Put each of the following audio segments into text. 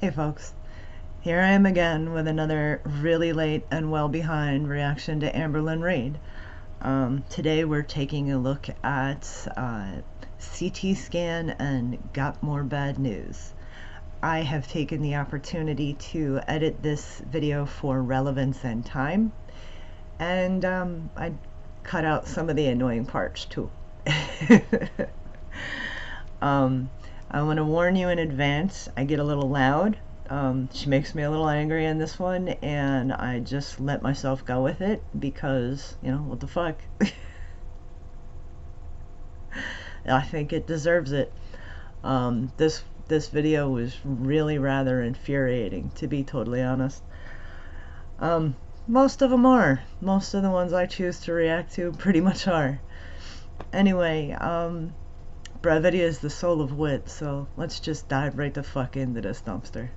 Hey folks, here I am again with another really late and well behind reaction to Amberlyn Reid. Today we're taking a look at CT scan and got more bad news. I have taken the opportunity to edit this video for relevance and time, and I cut out some of the annoying parts too. um, I want to warn you in advance, I get a little loud. She makes me a little angry in this one, and I just let myself go with it because, what the fuck? I think it deserves it. This video was really rather infuriating, to be totally honest. Most of them are. Most of the ones I choose to react to pretty much are. Anyway, brevity is the soul of wit, so let's just dive right the fuck into this dumpster.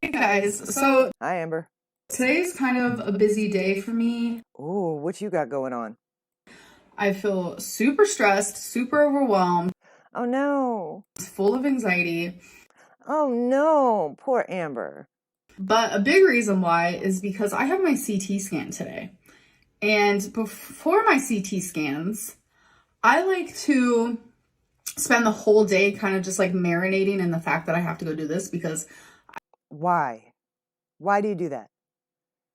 Hey guys, so Hi, Amber. today's kind of a busy day for me. Ooh, what you got going on? I feel super stressed, super overwhelmed, Oh no. full of anxiety. Oh no, poor Amber. But a big reason why is because I have my CT scan today. And before my CT scans, I like to spend the whole day kind of just like marinating in the fact that I have to go do this because Why? Why do you do that?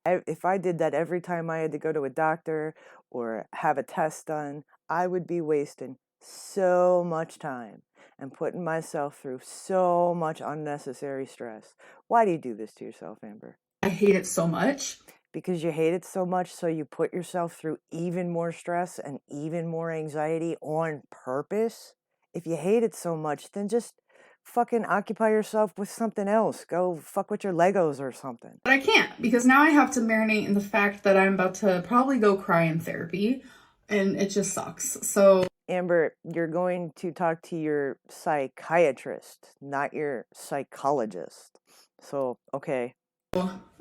If I did that every time I had to go to a doctor or have a test done, I would be wasting so much time and putting myself through so much unnecessary stress. Why do you do this to yourself, Amber? I hate it so much. Because you hate it so much, so you put yourself through even more stress and even more anxiety on purpose? If you hate it so much, then just fucking occupy yourself with something else. Go fuck with your Legos or something. But I can't because now I have to marinate in the fact that I'm about to probably go cry in therapy and it just sucks. So Amber, you're going to talk to your psychiatrist, not your psychologist. So, okay.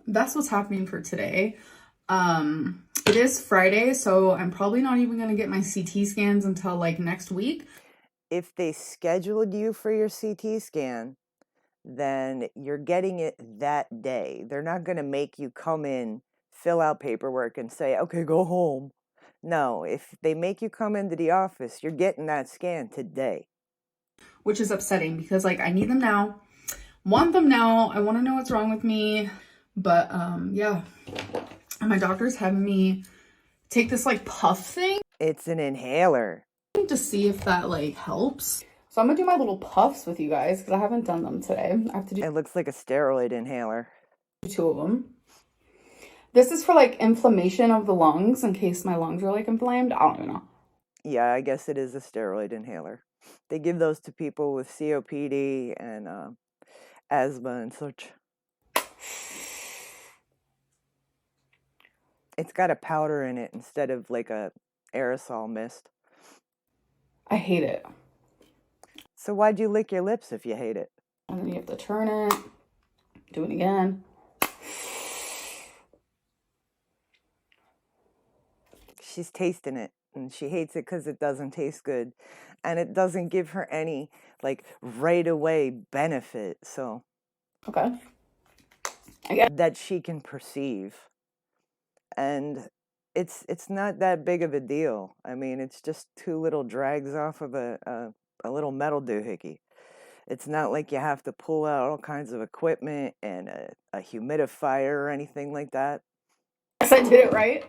that's what's happening for today. It is Friday, so I'm probably not even going to get my CT scans until like next week. If they scheduled you for your CT scan, then you're getting it that day. They're not going to make you come in, fill out paperwork, and say, okay, go home. No, if they make you come into the office, you're getting that scan today. Which is upsetting because like I need them now, want them now. I want to know what's wrong with me. But yeah, and my doctor's having me take this like puff thing. It's an inhaler. To see if that like helps. So I'm gonna do my little puffs with you guys because I haven't done them today. I have to do It looks like a steroid inhaler. 2 of them. This is for like inflammation of the lungs in case my lungs are like inflamed. I don't even know. Yeah, I guess it is a steroid inhaler. They give those to people with COPD and asthma and such. It's got a powder in it instead of like a aerosol mist. I hate it. So why'd you lick your lips if you hate it? And then you have to turn it, do it again. She's tasting it and she hates it because it doesn't taste good and it doesn't give her any like right away benefit, so Okay. I guess that she can perceive. And it's not that big of a deal. I mean, it's just 2 little drags off of a little metal doohickey. It's not like you have to pull out all kinds of equipment and a humidifier or anything like that. I did it right.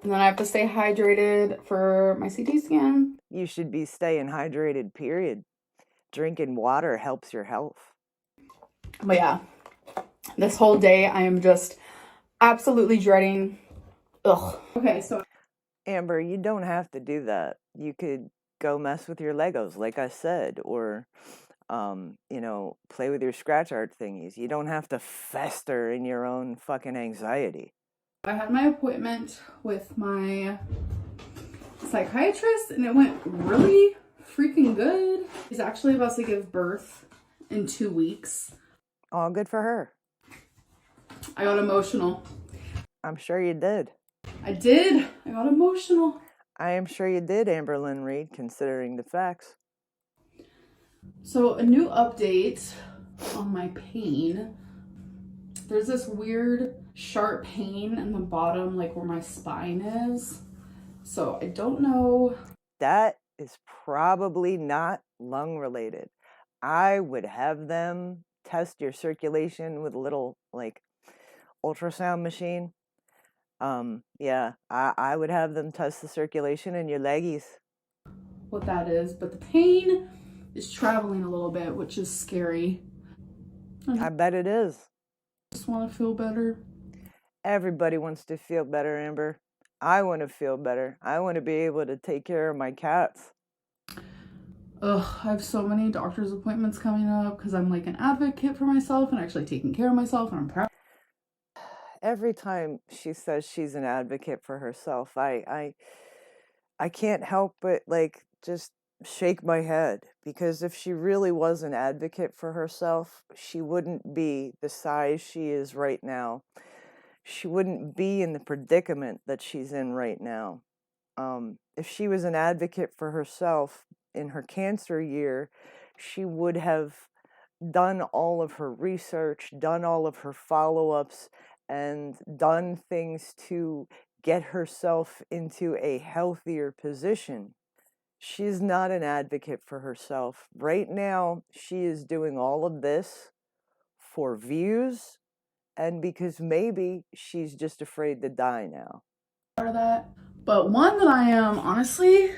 And then I have to stay hydrated for my CT scan. You should be staying hydrated, period. Drinking water helps your health. But yeah, this whole day I am just absolutely dreading. Ugh. Okay, so Amber, you don't have to do that. You could go mess with your Legos, like I said, or play with your scratch art thingies. You don't have to fester in your own fucking anxiety. I had my appointment with my psychiatrist and it went really freaking good. She's actually about to give birth in 2 weeks. Oh, good for her. I got emotional. I'm sure you did. I did. I got emotional. I am sure you did, Amberlyn Reid, considering the facts. So a new update on my pain. There's this weird sharp pain in the bottom, like where my spine is. So I don't know. That is probably not lung related. I would have them test your circulation with a little like ultrasound machine. Yeah, I would have them test the circulation in your leggies. What that is, but the pain is traveling a little bit, which is scary. I bet it is. Just want to feel better. Everybody wants to feel better, Amber. I want to feel better. I want to be able to take care of my cats. Ugh, I have so many doctor's appointments coming up because I'm like an advocate for myself and actually taking care of myself, and I'm proud. Every time she says she's an advocate for herself, I can't help but like just shake my head, because if she really was an advocate for herself, she wouldn't be the size she is right now. She wouldn't be in the predicament that she's in right now. If she was an advocate for herself in her cancer year, she would have done all of her research, done all of her follow-ups, and done things to get herself into a healthier position. She's not an advocate for herself. Right now, she is doing all of this for views and because maybe she's just afraid to die now. Of that. But one that I am honestly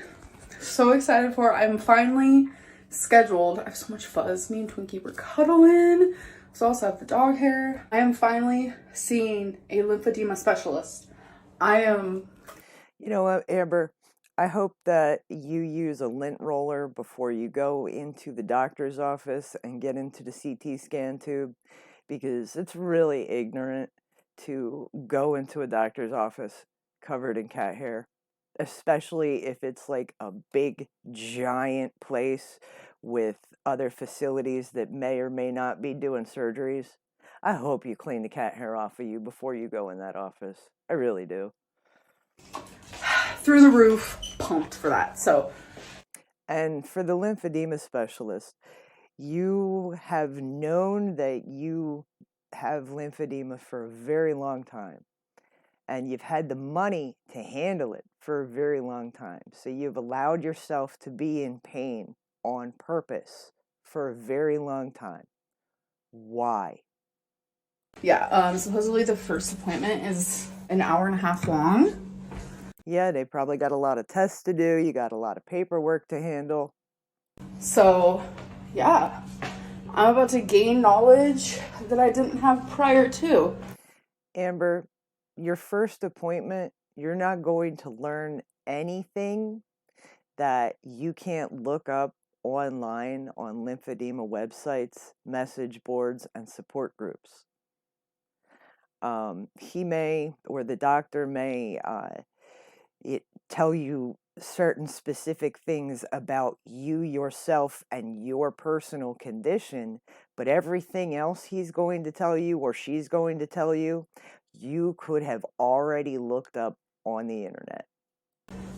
so excited for, I'm finally scheduled. I have so much fuzz. Me and Twinkie were cuddling. So I also have the dog hair. I am finally seeing a lymphedema specialist. You know what, Amber? I hope that you use a lint roller before you go into the doctor's office and get into the CT scan tube, because it's really ignorant to go into a doctor's office covered in cat hair, especially if it's like a big, giant place with other facilities that may or may not be doing surgeries. I hope you clean the cat hair off of you before you go in that office. I really do. Through the roof, pumped for that. So, and for the lymphedema specialist, you have known that you have lymphedema for a very long time, and you've had the money to handle it for a very long time. So you've allowed yourself to be in pain on purpose for a very long time. Why? yeah, supposedly the first appointment is an hour and a half long. Yeah, they probably got a lot of tests to do. You got a lot of paperwork to handle. So, yeah, I'm about to gain knowledge that I didn't have prior to. Amber, your first appointment, you're not going to learn anything that you can't look up online on lymphedema websites, message boards, and support groups. He may, or the doctor may, tell you certain specific things about you yourself and your personal condition, but everything else he's going to tell you or she's going to tell you, you could have already looked up on the internet.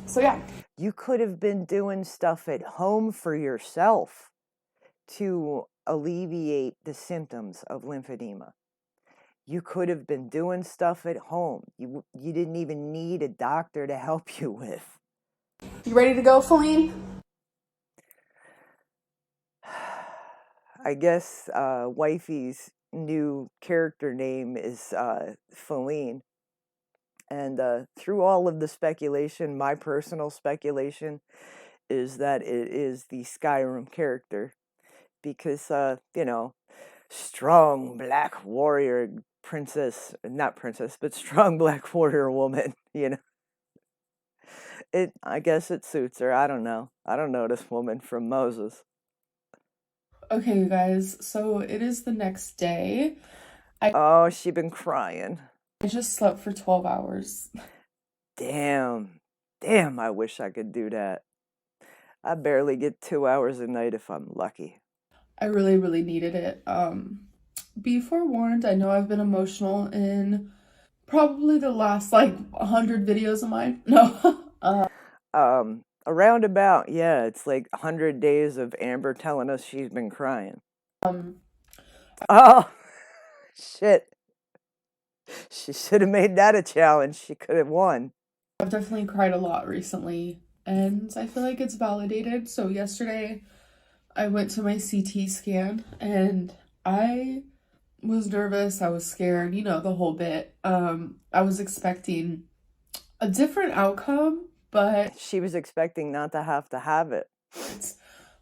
So yeah, you could have been doing stuff at home for yourself to alleviate the symptoms of lymphedema. You could have been doing stuff at home. You didn't even need a doctor to help you with. You ready to go, Feline? I guess Wifey's new character name is Feline. And through all of the speculation, my personal speculation is that it is the Skyrim character. Because, strong black warrior princess, not princess, but strong black warrior woman, I guess it suits her. I don't know. I don't know this woman from Moses. Okay, you guys, so it is the next day. Oh, she been crying. I just slept for 12 hours. Damn, I wish I could do that. I barely get 2 hours a night if I'm lucky. I really, really needed it. Be forewarned, I know I've been emotional in probably the last, 100 videos of mine. No. Around about, yeah, it's like 100 days of Amber telling us she's been crying. Oh, shit. She should have made that a challenge. She could have won. I've definitely cried a lot recently, and I feel like it's validated. So yesterday, I went to my CT scan, and I was nervous, I was scared, the whole bit. I was expecting a different outcome, but She was expecting not to have it.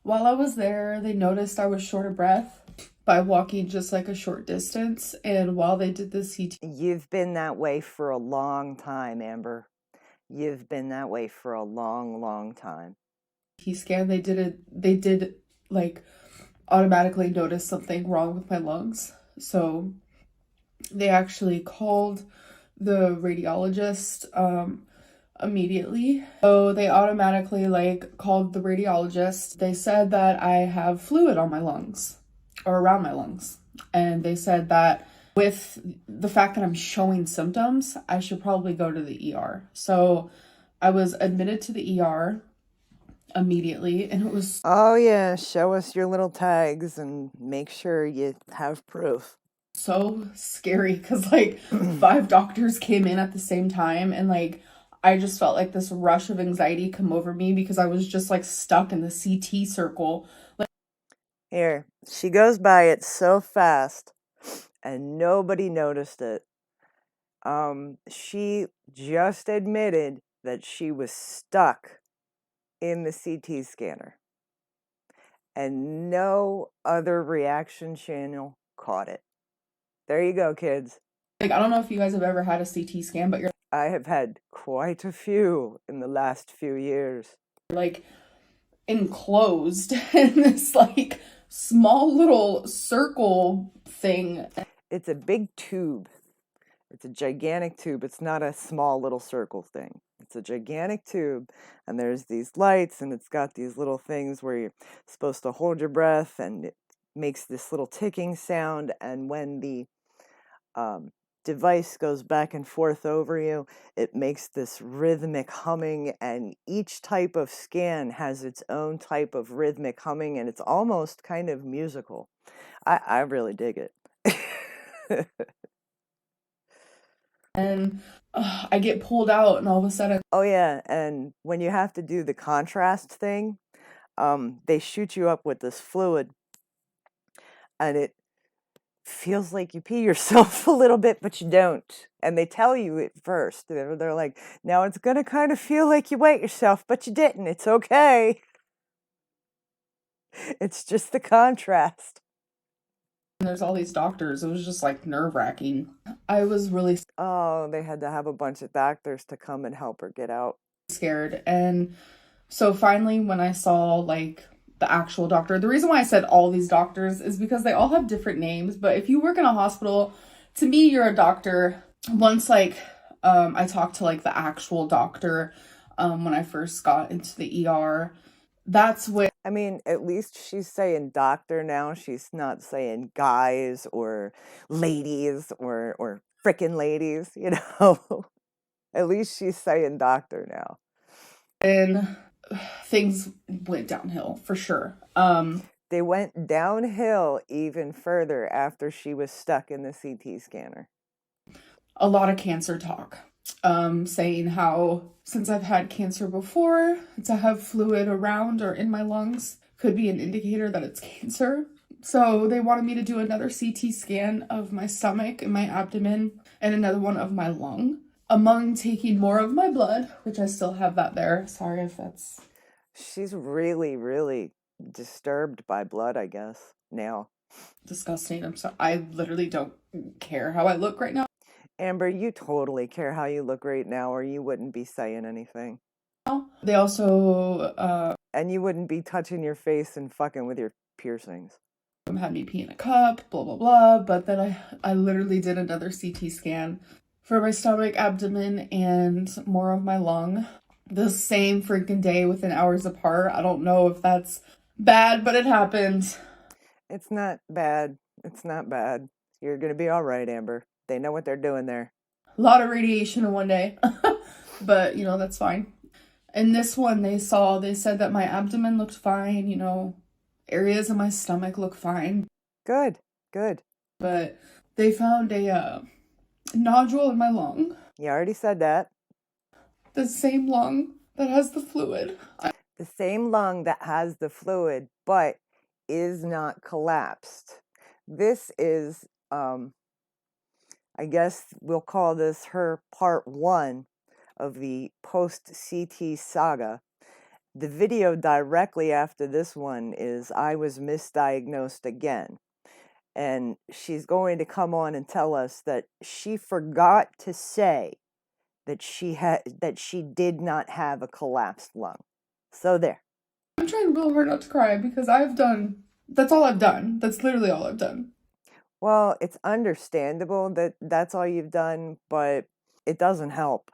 while I was there, they noticed I was short of breath by walking just like a short distance. And while they did the CT, You've been that way for a long time, Amber. You've been that way for a long, long time. scan, they did like automatically notice something wrong with my lungs. So they actually called the radiologist immediately. So they automatically called the radiologist. They said that I have fluid on my lungs or around my lungs. And they said that with the fact that I'm showing symptoms, I should probably go to the ER. So I was admitted to the ER immediately, and it was Oh, yeah. Show us your little tags and make sure you have proof. so scary because 5 doctors came in at the same time, and I just felt like this rush of anxiety come over me because I was just stuck in the CT circle. Here, she goes by it so fast and nobody noticed it. She just admitted that she was stuck in the CT scanner and no other reaction channel caught it. There you go, kids. I don't know if you guys have ever had a CT scan, but you're I have had quite a few in the last few years. enclosed in this small little circle thing. It's a big tube. It's a gigantic tube. It's not a small little circle thing. It's a gigantic tube, and there's these lights, and it's got these little things where you're supposed to hold your breath, and it makes this little ticking sound, and when the device goes back and forth over you, it makes this rhythmic humming, and each type of scan has its own type of rhythmic humming, and it's almost kind of musical. I really dig it. And I get pulled out, and all of a sudden, Oh, yeah, and when you have to do the contrast thing, they shoot you up with this fluid, and it feels like you pee yourself a little bit, but you don't. And they tell you it first. They're like, now it's going to kind of feel like you wet yourself, but you didn't. It's okay. It's just the contrast. there's all these doctors. It was just nerve-wracking. I was really Oh, they had to have a bunch of doctors to come and help her get out. scared. And so finally, when I saw the actual doctor, the reason why I said all these doctors is because they all have different names. But if you work in a hospital, to me, you're a doctor. Once I talked to the actual doctor when I first got into the ER, that's when I mean, at least she's saying doctor now. She's not saying guys or ladies or frickin' ladies, At least she's saying doctor now. and things went downhill for sure. They went downhill even further after she was stuck in the CT scanner. A lot of cancer talk, saying how since I've had cancer before, to have fluid around or in my lungs could be an indicator that it's cancer. So they wanted me to do another CT scan of my stomach and my abdomen and another one of my lung, among taking more of my blood, which I still have that there. Sorry if that's... She's really, really disturbed by blood, I guess, now. disgusting. I'm sorry. I literally don't care how I look right now. Amber, you totally care how you look right now, or you wouldn't be saying anything. They also And you wouldn't be touching your face and fucking with your piercings. had me pee in a cup, blah, blah, blah. But then I literally did another CT scan for my stomach, abdomen, and more of my lung. The same freaking day within hours apart. I don't know if that's bad, but it happened. It's not bad. It's not bad. You're going to be all right, Amber. They know what they're doing there. A lot of radiation in one day. But, that's fine. And this one they said that my abdomen looked fine, areas of my stomach look fine. Good, good. but they found a nodule in my lung. You already said that. The same lung that has the fluid. The same lung that has the fluid, but is not collapsed. This is, I guess we'll call this her part 1 of the post-CT saga. The video directly after this one is I was misdiagnosed again. And she's going to come on and tell us that she forgot to say that she did not have a collapsed lung. So there. I'm trying real hard not to cry because that's all I've done. That's literally all I've done. Well, it's understandable that that's all you've done, but it doesn't help.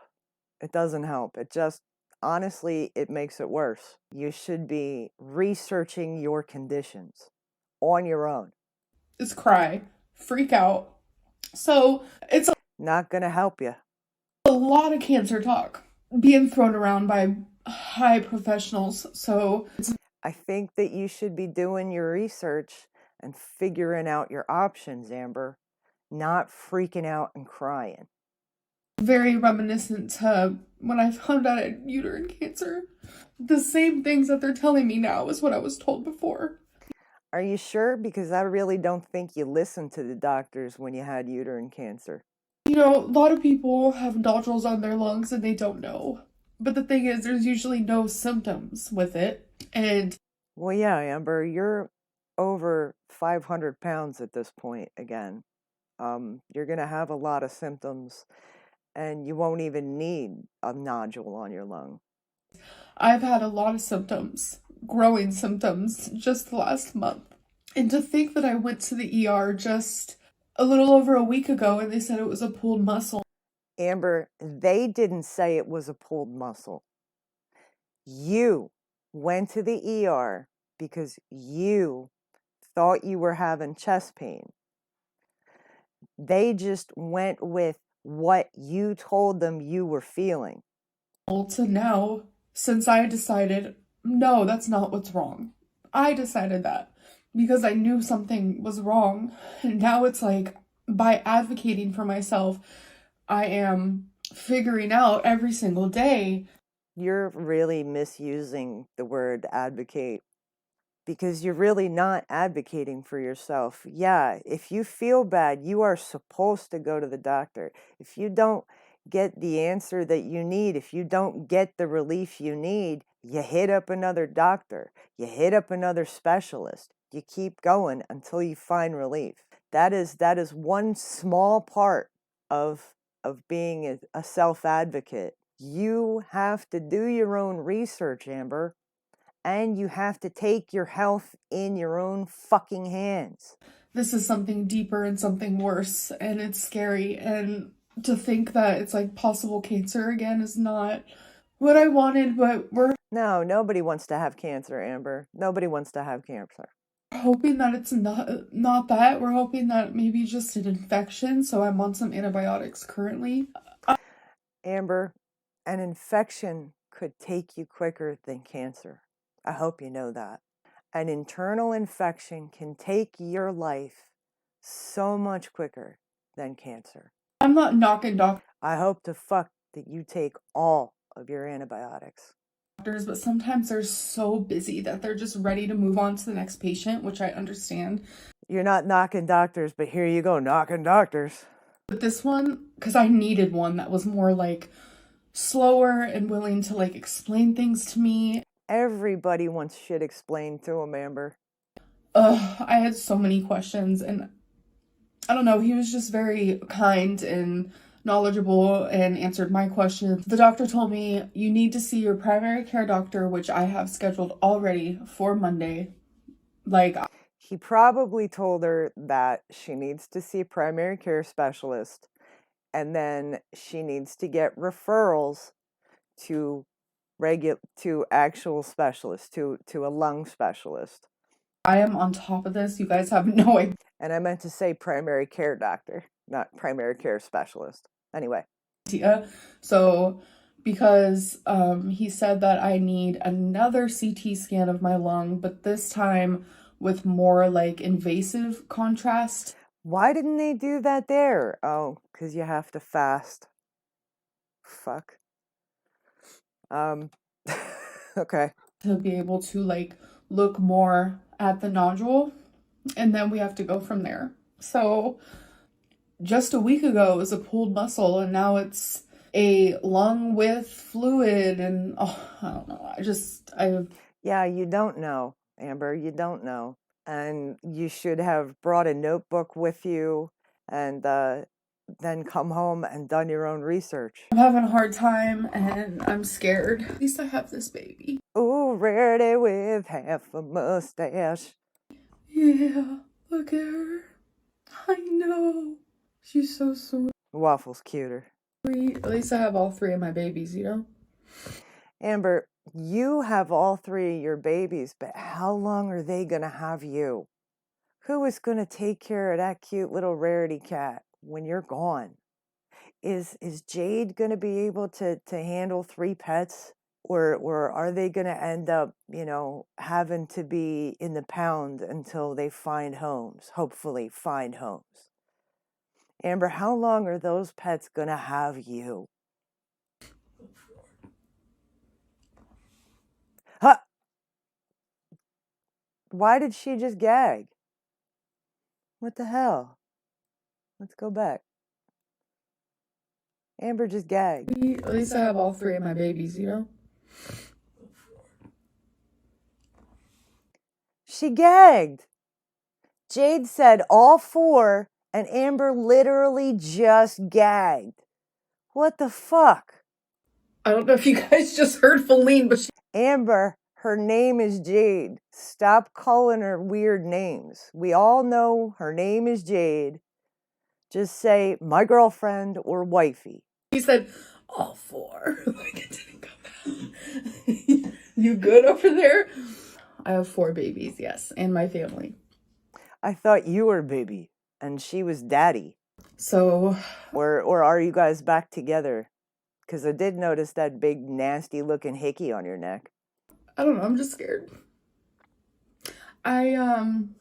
It doesn't help. It just, honestly, it makes it worse. You should be researching your conditions on your own. Is cry, freak out. So it's Not gonna help you. a lot of cancer talk being thrown around by high professionals. So I think that you should be doing your research and figuring out your options, Amber, not freaking out and crying. very reminiscent to when I found out I had uterine cancer. The same things that they're telling me now is what I was told before. Are you sure? Because I really don't think you listened to the doctors when you had uterine cancer. You know, a lot of people have nodules on their lungs and they don't know. But the thing is, there's usually no symptoms with it. And Well, yeah, Amber, you're over 500 pounds at this point again. You're going to have a lot of symptoms, and you won't even need a nodule on your lung. I've had a lot of symptoms, growing symptoms, just the last month. And to think that I went to the ER just a little over a week ago and they said it was a pulled muscle. Amber, they didn't say it was a pulled muscle. You went to the ER because you thought you were having chest pain. They just went with what you told them you were feeling. To now, since I decided, no, that's not what's wrong. I decided that because I knew something was wrong. And now it's like, by advocating for myself, I am figuring out every single day. You're really misusing the word advocate, because you're really not advocating for yourself. Yeah, if you feel bad, you are supposed to go to the doctor. If you don't get the answer that you need, if you don't get the relief you need, you hit up another doctor, you hit up another specialist. You keep going until you find relief. That is one small part of being a self-advocate. You have to do your own research, Amber. And you have to take your health in your own fucking hands. This is something deeper and something worse, and it's scary. And to think that it's like possible cancer again is not what I wanted, but we're No, nobody wants to have cancer, Amber. Nobody wants to have cancer. hoping that it's not that. We're hoping that maybe just an infection, so I'm on some antibiotics currently. Amber, an infection could take you quicker than cancer. I hope you know that. An internal infection can take your life so much quicker than cancer. I'm not knocking I hope to fuck that you take all of your antibiotics. doctors, but sometimes they're so busy that they're just ready to move on to the next patient, which I understand. You're not knocking doctors, but here you go, knocking doctors. But this one, because I needed one that was more like slower and willing to like explain things to me. Everybody wants shit explained to them, Amber. I had so many questions, and I don't know, he was just very kind and knowledgeable and answered my questions. The doctor told me, you need to see your primary care doctor, which I have scheduled already for Monday. He probably told her that she needs to see a primary care specialist, and then she needs to get referrals to actual specialists, to a lung specialist. I am on top of this. You guys have no idea. And I meant to say primary care doctor, not primary care specialist. Anyway. So because he said that I need another CT scan of my lung, but this time with more like invasive contrast. Why didn't they do that there? Oh, 'cause you have to fast. Fuck. Okay. To be able to like look more at the nodule, and then we have to go from there. So just a week ago it was a pulled muscle, and now it's a lung with fluid, and I don't know. Yeah, you don't know, Amber, you don't know. And you should have brought a notebook with you and then come home and done your own research. I'm having a hard time and I'm scared. At least I have this baby. Ooh, Rarity with half a mustache. Yeah, look at her. I know. She's so sweet. Waffle's cuter. At least I have all three of my babies, you know? Amber, you have all three of your babies, but how long are they gonna have you? Who is gonna take care of that cute little Rarity cat when you're gone? Is Jade gonna be able to handle three pets? Or are they gonna end up, having to be in the pound until they find homes, hopefully find homes? Amber, how long are those pets gonna have you? Huh? Why did she just gag? What the hell? Let's go back. Amber just gagged. At least I have all three of my babies, you know? She gagged. Jade said all four, and Amber literally just gagged. What the fuck? I don't know if you guys just heard Feline, but Amber, her name is Jade. Stop calling her weird names. We all know her name is Jade. Just say my girlfriend or wifey. she said all four. Like it didn't come out. You good over there? I have 4 babies, yes, and my family. I thought you were baby and she was daddy. So, or are you guys back together? Because I did notice that big nasty looking hickey on your neck. I don't know, I'm just scared. I am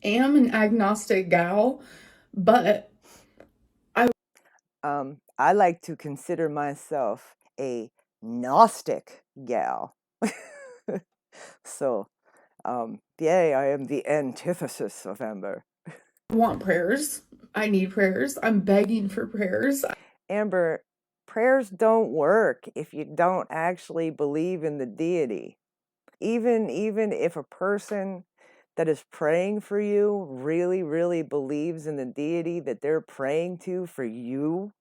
an agnostic gal, but I like to consider myself a Gnostic gal. So, yay, I am the antithesis of Amber. I want prayers. I need prayers. I'm begging for prayers. Amber, prayers don't work if you don't actually believe in the deity. Even if a person that is praying for you really, really believes in the deity that they're praying to for you,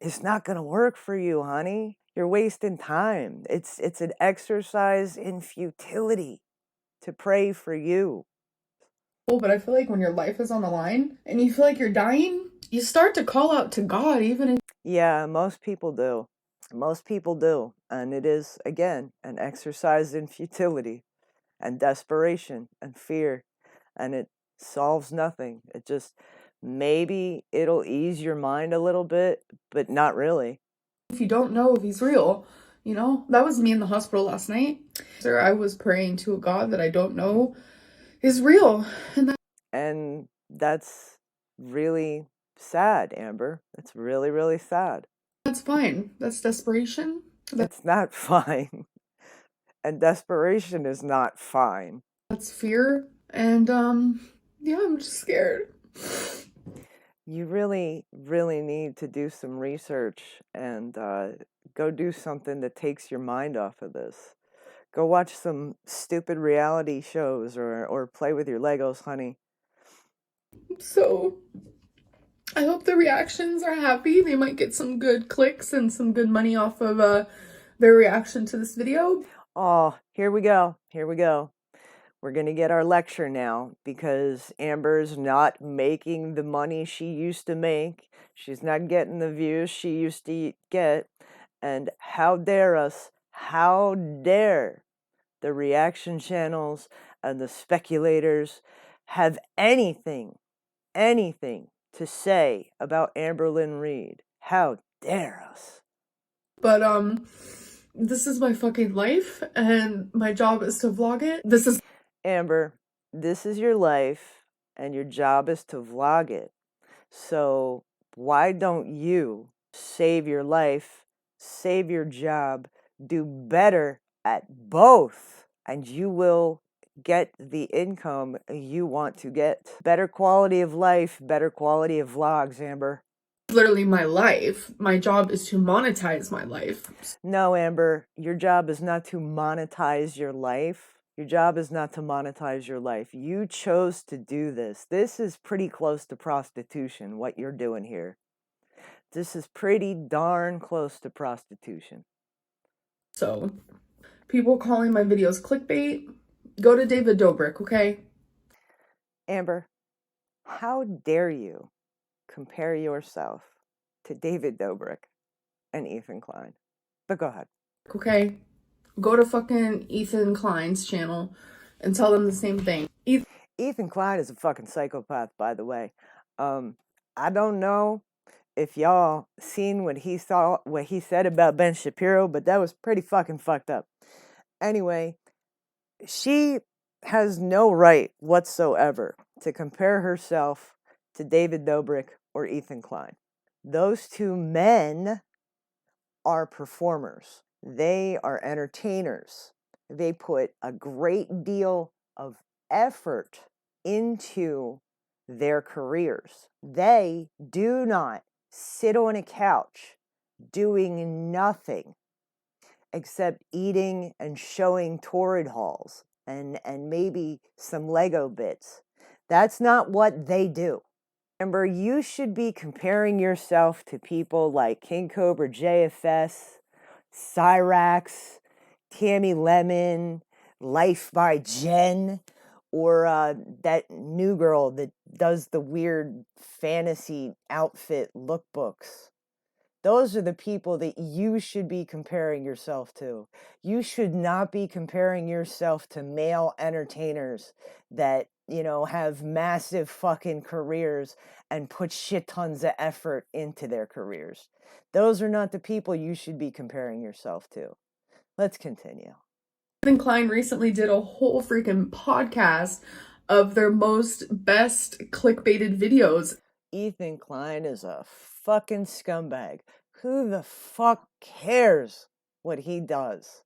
it's not gonna work for you, honey. You're wasting time. It's an exercise in futility to pray for you. But I feel like when your life is on the line and you feel like you're dying, you start to call out to God, even if... Yeah, most people do. Most people do. And it is, again, an exercise in futility and desperation and fear. And it solves nothing. It just, maybe it'll ease your mind a little bit, but not really. If you don't know if he's real, you know? That was me in the hospital last night. Sir, I was praying to a God that I don't know is real. And that's really sad, Amber. It's really, really sad. That's fine. That's desperation. That's not fine. And desperation is not fine. That's fear. And, yeah, I'm just scared. You really, really need to do some research and go do something that takes your mind off of this. Go watch some stupid reality shows or play with your Legos, honey. So, I hope the reactions are happy. They might get some good clicks and some good money off of their reaction to this video. Oh, here we go. Here we go. We're going to get our lecture now because Amber's not making the money she used to make. She's not getting the views she used to get. And how dare us, how dare the reaction channels and the speculators have anything to say about Amberlyn Reed? How dare us? But, this is my fucking life, and my job is to vlog it. Amber, this is your life, and your job is to vlog it. So why don't you save your life, save your job, do better at both, and you will get the income you want to get. Better quality of life, better quality of vlogs, Amber. Literally my life. My job is to monetize my life. No, Amber, your job is not to monetize your life. Your job is not to monetize your life. You chose to do this. This is pretty close to prostitution, what you're doing here. This is pretty darn close to prostitution. So, people calling my videos clickbait, go to David Dobrik, okay? Amber, how dare you compare yourself to David Dobrik and Ethan Klein? But go ahead. Okay? Go to fucking Ethan Klein's channel and tell them the same thing. Ethan Klein is a fucking psychopath, by the way. I don't know if y'all seen what he said about Ben Shapiro, but that was pretty fucking fucked up. Anyway, she has no right whatsoever to compare herself to David Dobrik or Ethan Klein. Those two men are performers. They are entertainers. They put a great deal of effort into their careers. They do not sit on a couch doing nothing except eating and showing torrid halls and maybe some Lego bits. That's not what they do. Remember, you should be comparing yourself to people like King Cobra JFS, Cyrax, Tammy Lemon, Life by Jen, or that new girl that does the weird fantasy outfit lookbooks. Those are the people that you should be comparing yourself to. You should not be comparing yourself to male entertainers that, have massive fucking careers and put shit tons of effort into their careers. Those are not the people you should be comparing yourself to. Let's continue. Ethan Klein recently did a whole freaking podcast of their best clickbaited videos. Ethan Klein is a fucking scumbag. Who the fuck cares what he does?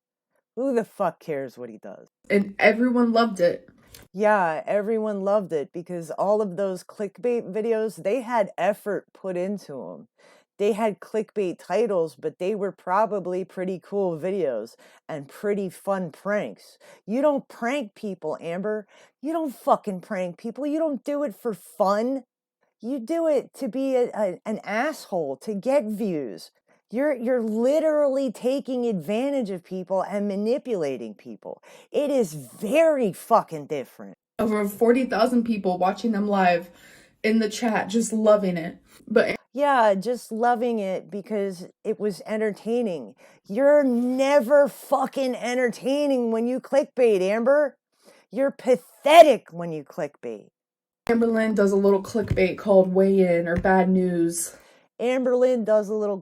Who the fuck cares what he does? And everyone loved it. Yeah, everyone loved it because all of those clickbait videos, they had effort put into them. They had clickbait titles, but they were probably pretty cool videos and pretty fun pranks. You don't prank people, Amber. You don't fucking prank people. You don't do it for fun. You do it to be an asshole, to get views. You're literally taking advantage of people and manipulating people. It is very fucking different. Over 40,000 people watching them live in the chat, just loving it. But yeah, just loving it because it was entertaining. You're never fucking entertaining when you clickbait, Amber. You're pathetic when you clickbait. Amberlynn does a little clickbait called Weigh In or Bad News. Amberlynn does a little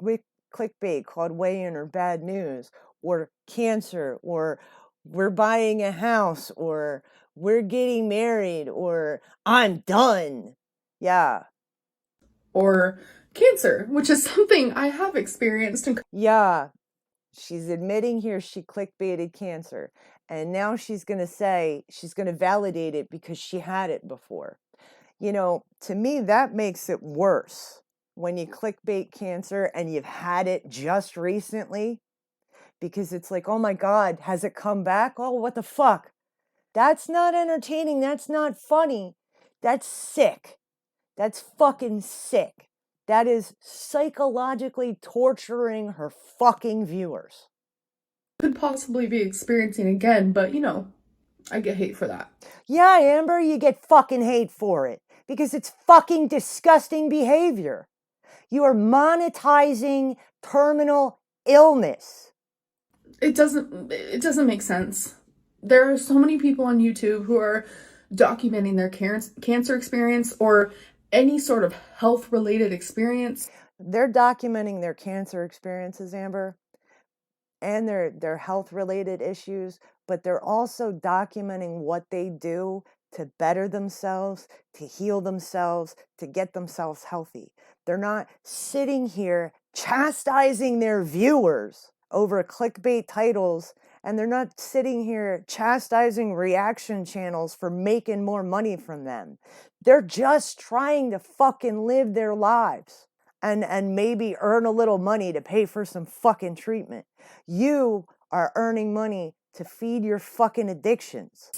clickbait called Weigh In or Bad News, or cancer, or we're buying a house, or we're getting married, or I'm done. Yeah. Or cancer, which is something I have experienced. Yeah. She's admitting here she clickbaited cancer. And now she's going to say, she's going to validate it because she had it before. To me, that makes it worse when you clickbait cancer and you've had it just recently, because it's like, oh my God, has it come back? Oh, what the fuck? That's not entertaining. That's not funny. That's sick. That's fucking sick. That is psychologically torturing her fucking viewers. Could possibly be experiencing again, but I get hate for that. Yeah, Amber, you get fucking hate for it because it's fucking disgusting behavior. You are monetizing terminal illness. It doesn't make sense. There are so many people on YouTube who are documenting their cancer experience or any sort of health related experience. They're documenting their cancer experiences, Amber, and their health related issues, but they're also documenting what they do to better themselves, to heal themselves, to get themselves healthy. They're not sitting here chastising their viewers over clickbait titles, and they're not sitting here chastising reaction channels for making more money from them. They're just trying to fucking live their lives and maybe earn a little money to pay for some fucking treatment. You are earning money to feed your fucking addictions.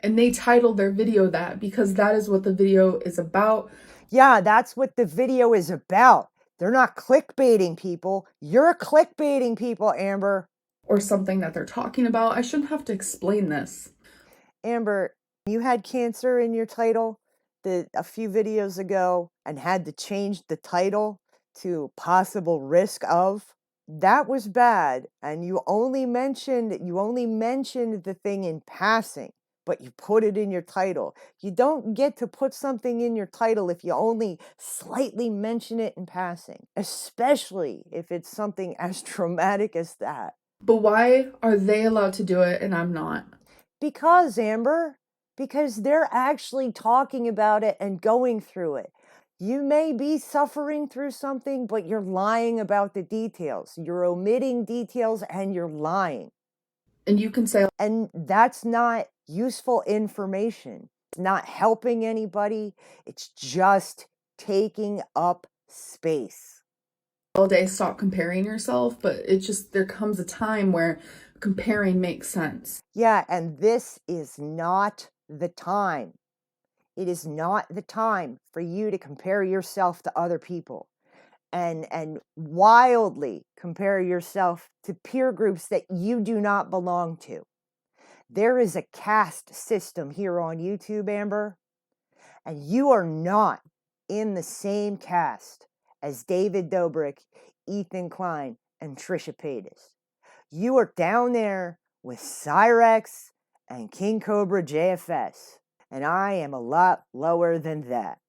And they titled their video that because that is what the video is about. Yeah, that's what the video is about. They're not clickbaiting people. You're clickbaiting people, Amber. Or something that they're talking about. I shouldn't have to explain this. Amber, you had cancer in your title a few videos ago and had to change the title to possible risk of. That was bad, and you only mentioned the thing in passing, but you put it in your title. You don't get to put something in your title if you only slightly mention it in passing, especially if it's something as traumatic as that. But why are they allowed to do it and I'm not? Because, Amber, because they're actually talking about it and going through it. You may be suffering through something, but you're lying about the details. You're omitting details and you're lying. And you can say, and that's not useful information. It's not helping anybody. It's just taking up space. all day, stop comparing yourself, but it just, there comes a time where comparing makes sense. Yeah, and this is not the time. It is not the time for you to compare yourself to other people and wildly compare yourself to peer groups that you do not belong to. There is a caste system here on YouTube, Amber, and you are not in the same caste as David Dobrik, Ethan Klein, and Trisha Paytas. You are down there with Cyrex and King Cobra JFS, and I am a lot lower than that.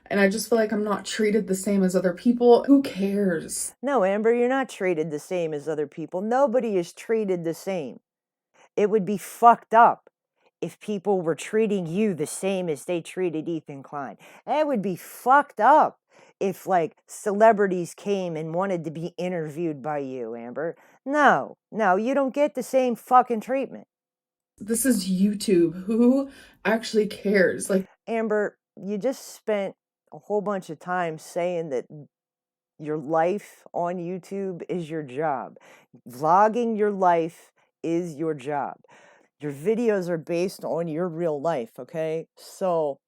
And I just feel like I'm not treated the same as other people. Who cares? No, Amber, you're not treated the same as other people. Nobody is treated the same. It would be fucked up if people were treating you the same as they treated Ethan Klein. It would be fucked up if, like, celebrities came and wanted to be interviewed by you, Amber. No, you don't get the same fucking treatment. This is YouTube. Who actually cares? Like, Amber, you just spent a whole bunch of time saying that your life on YouTube is your job. Vlogging your life is your job. Your videos are based on your real life, okay? So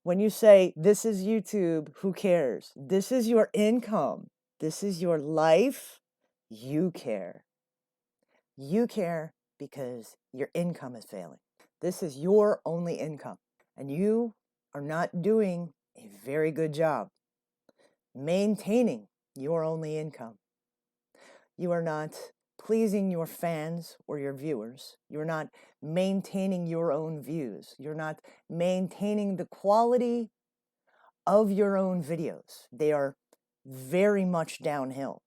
when you say, this is YouTube, who cares? This is your income. This is your life. You care. You care because your income is failing. This is your only income. And you are not doing a very good job maintaining your only income. You are not pleasing your fans or your viewers. You're not maintaining your own views. You're not maintaining the quality of your own videos. They are very much downhill.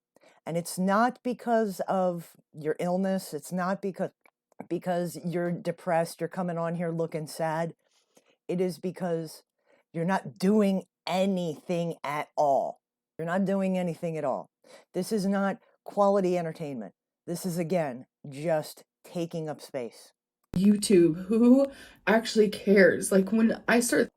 And it's not because of your illness. It's not because you're depressed, you're coming on here looking sad. It is because you're not doing anything at all. You're not doing anything at all. This is not quality entertainment. This is, again, just taking up space. YouTube. Who actually cares? Like, when I start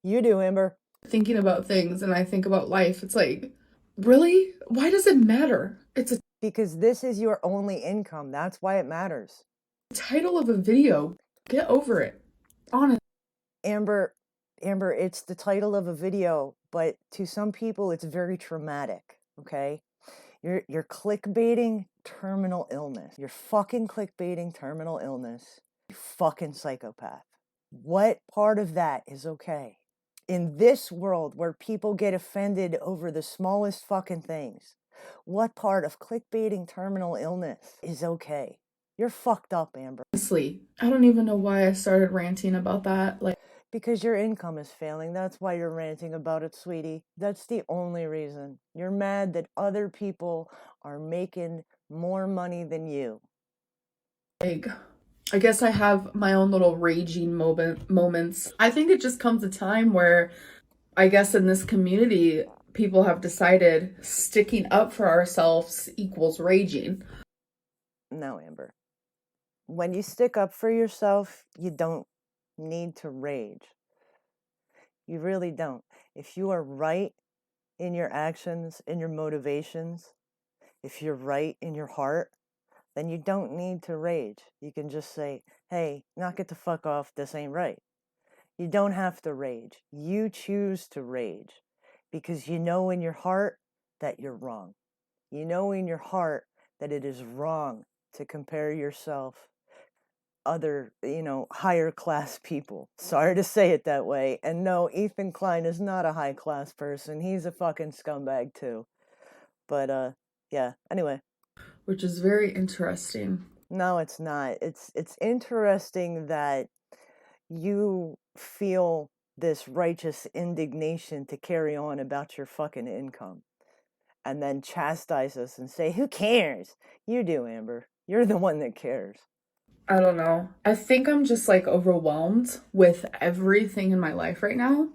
You do, Amber. thinking about things and I think about life, it's like, really? Why does it matter? It's a Because this is your only income. That's why it matters. title of a video. Get over it. Honestly. Amber, it's the title of a video, but to some people it's very traumatic, okay? You're clickbaiting terminal illness. You're fucking clickbaiting terminal illness. You fucking psychopath. What part of that is okay? In this world where people get offended over the smallest fucking things, what part of clickbaiting terminal illness is okay? You're fucked up, Amber. Honestly, I don't even know why I started ranting about that. Like, because your income is failing. That's why you're ranting about it, sweetie. That's the only reason. You're mad that other people are making more money than you. like, I guess I have my own little raging moments. I think it just comes a time where I guess in this community, people have decided sticking up for ourselves equals raging. No, Amber. When you stick up for yourself, you don't need to rage. You really don't. If you are right in your actions, in your motivations, if you're right in your heart, then you don't need to rage. You can just say, hey, knock it the fuck off. This ain't right. You don't have to rage. You choose to rage because you know in your heart that you're wrong. You know in your heart that it is wrong to compare yourself other, higher class people. Sorry to say it that way. And no, Ethan Klein is not a high class person. He's a fucking scumbag too. But yeah, anyway. Which is very interesting. No, it's not. It's interesting that you feel this righteous indignation to carry on about your fucking income and then chastise us and say, who cares? You do, Amber. You're the one that cares. I don't know. I think I'm just like overwhelmed with everything in my life right now.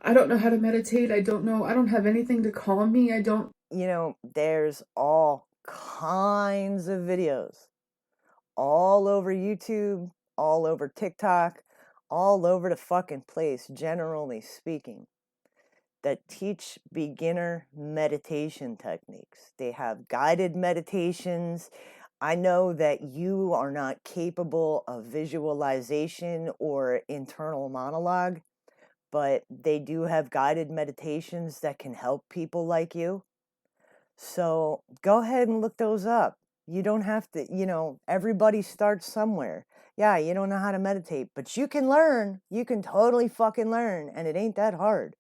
I don't know how to meditate. I don't know. I don't have anything to calm me. I don't. There's all kinds of videos all over YouTube, all over TikTok, all over the fucking place, generally speaking, that teach beginner meditation techniques. They have guided meditations. I know that you are not capable of visualization or internal monologue, but they do have guided meditations that can help people like you. So go ahead and look those up. You don't have to, everybody starts somewhere. Yeah, you don't know how to meditate, but you can learn. You can totally fucking learn, and it ain't that hard.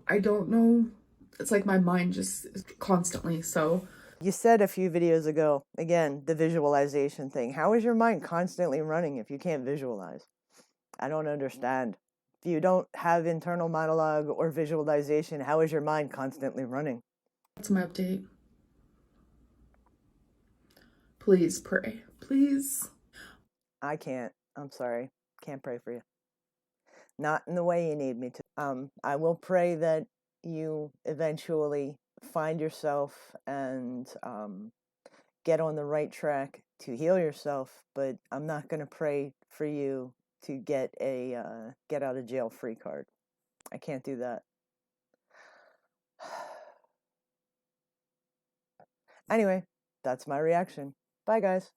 I don't know. It's like my mind just is constantly so. You said a few videos ago, again, the visualization thing. How is your mind constantly running if you can't visualize? I don't understand. If you don't have internal monologue or visualization, how is your mind constantly running? That's my update. Please pray. Please. I can't. I'm sorry. Can't pray for you. Not in the way you need me to. I will pray that you eventually find yourself and get on the right track to heal yourself, but I'm not going to pray for you to get a get out of jail free card. I can't do that. Anyway, that's my reaction. Bye, guys.